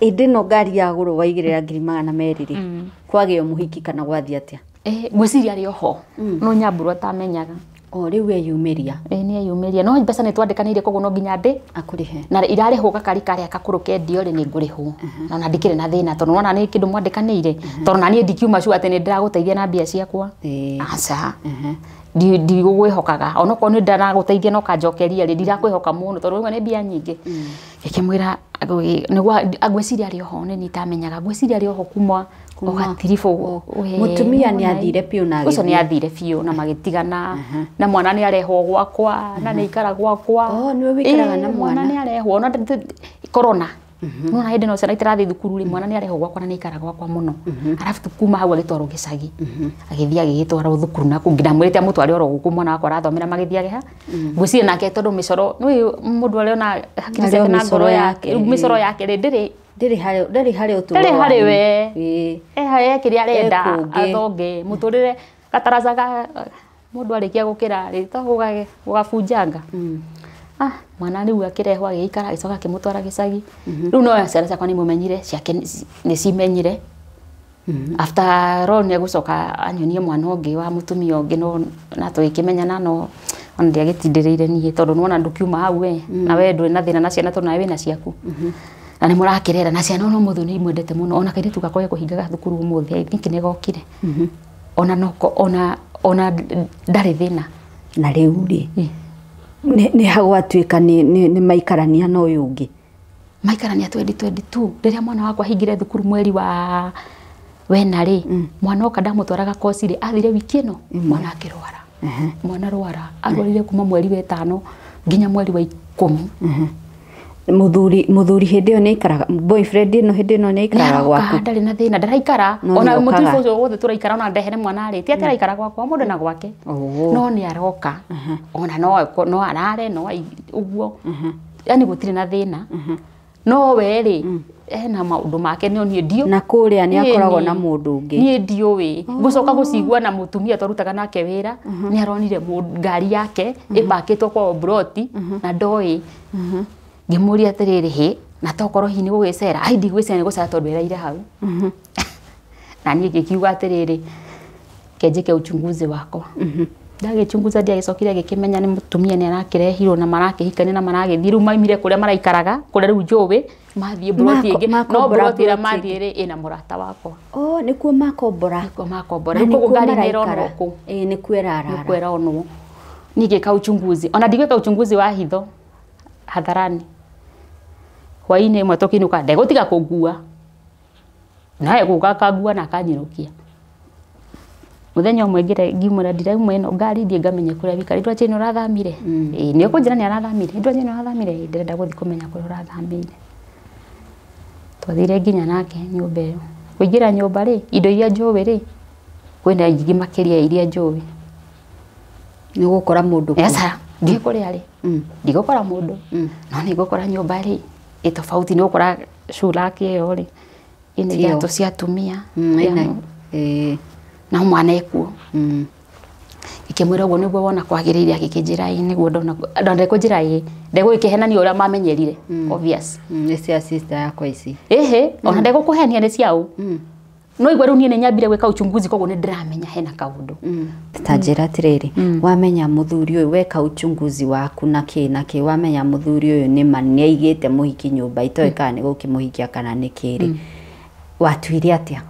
indi no ngari ya guru waigirira ngiri 200 ri kwagio muhiki kana gwathi atia ngwiciria ari oho no nyamburu atamenyaga riu eyumiria ni eyumiria no mbeca ni twandikaniire koguo no nginya ndi akurihe na irarihwo gakari karia kakuruke ndio ri ni ngurihwo na ndikire na thina tondu wona ni kindu mwandikaniire tondu na ni ndikiuma sure ati ni ndiraguteithia na mbia ciakwa aca ndi gugwihokaga ona ko ni ndaraguteithia no kanjokeria ri ndirakwihoka muno tondu rĩmwe ni mbia nyingi ikimwira niguo agwiciria ari oho ni nitamenyaga gwiciria ari oho kuma ogatirifo mutumia ni athire piu na ucio ni athire piu na magitigana na mwana ni arehwo gwakwa na ni ikara gwakwa ni wikaraga na mwana ni arehwo na corona no na hindi no ciana itirathi thukuru ri mwana ni arehwo gwakwa na ni ikara gwakwa muno arafu tukuma hau agitwarwo gicagi agithii agitwarwo thukuru na kungira mwirite amutware oro guku mwana wakwa arathomera magithiage ha ngwiciria nake tondu micoro ni mundu ari ona hakiri ciake na ngoro yake micoro yake ri ndiri hari uturo ndiri hari we haye kiria arenda athonge muturire gataracaga mundu arikia gukira ri to gugabunjanga mwana riu akirehwo agikara agicoka akimutwara gicagi riu no ciana ciakwa ni mumenyire ciake ni cimenyire after all ni gucoka anyonie mwana ungi wa mutumia ungi no na tugikimenyana no ona ndiagitindirire nie tondu nona ndukiuma hau we na we nduri na thina na ciana tondu nawe wina ciaku na ni murakirera na ciana no muthu ni mwendete muno ona kairitu gakoye kuhingaga thukuru umuthi niki ni gokire ona noko ona ndari thina na riu ri ni hagwatuika ni maikarania no uyu ungi maikarania 2022 riria mwana wakwa hingire thukuru mweri wa wena ri mwana oka ndamutwaraga kosi ri athire wiki ino mwana akirwara mwana rwara arwarire kuma mweri wa 5 nginya mweri wa 10 muthuri hindi yo ni ikaraga boyfriend no hindi no ni ikaraga gwaku ndari na thina ndaraikara ona mutifu ucio wothe turaikara ona ndehere mwana ari ti atiraikara gwakwa mundu na gwake no ni aroka ona no arare no uguo yani gutire na thina no we ri ena maundu make no ni ndio na kuria ni akoragwo na mundu ungi ni ndio we gucoka gucigua na mutumia twarutaga nake wira ni aronire ngari yake ipakitwo kwa broti na ndoi ngimuria atiriri hi na tokorwo hi ni gugicera ai ndigwicera ni gucera tondu eraire hau na nie ngikiuga atiriri kenjike uchunguzi wako ndagichunguza ndiagicokire gikimenya ni mutumia ni arakirehirwo na marakihikania na maragithii riu maimire kuria maraikaraga kuria riu njuwi mathie broti ingi no broti ira mathie ri ina murata wako nikuo makombora nikuo ngari ni ironwo ku nikuo ironwo nigika uchunguzi ona ndigwika uchunguzi wa hitho hadharani hwaini imwe tukinuka ndegutiga kugua naye guka kagua na kanyirukia muthenya umwe ngimura ndirauma ino ngari thie ngamenya kuria bikari ndwa chini urathamire ni ukunjira ni arathamire ndwa chini urathamire ndirenda guthi kumenya kuria urathamire twathire nginya nake nyumba iyo kuingira nyumba ri indo iria njuwi ri kwina nyingi makiria iria njuwi ni gukora mundu esa ngi kuria ri ndigukora mundu no ni gukora nyumba ri itofauti ni gukora shula kio ri ine ya to cia tumia na mwana ekuo ikimwira uguo niguo wona kwagiriire akikinjira niguo ndonde kunjira ndego ikihenania uria mamenyerire obvious ni cia sister yakwa ici ona ndego kuhenia ni ciao no igwe riu nie ni nyambire gwika uchunguzi koguo ni ndiramenya hena kaundu tanjira atiriri wamenya muthuri uyu weka uchunguzi waku na ki wamenya muthuri uyu ni mani aigite muhiki nyumba itoika ni gukimuhikia kana ni kiri watuire atia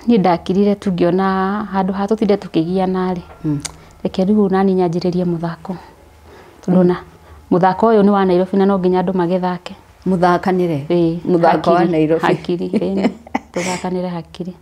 ni ndakirire tungiona handu ha tutinde tukigiana ri reke riu nani nyanjiririe muthako tundona muthako uyu ni wa Nairobi na no nginya andu magithake muthakanire muthako wa Nairobi hakiri tugakanire hakiri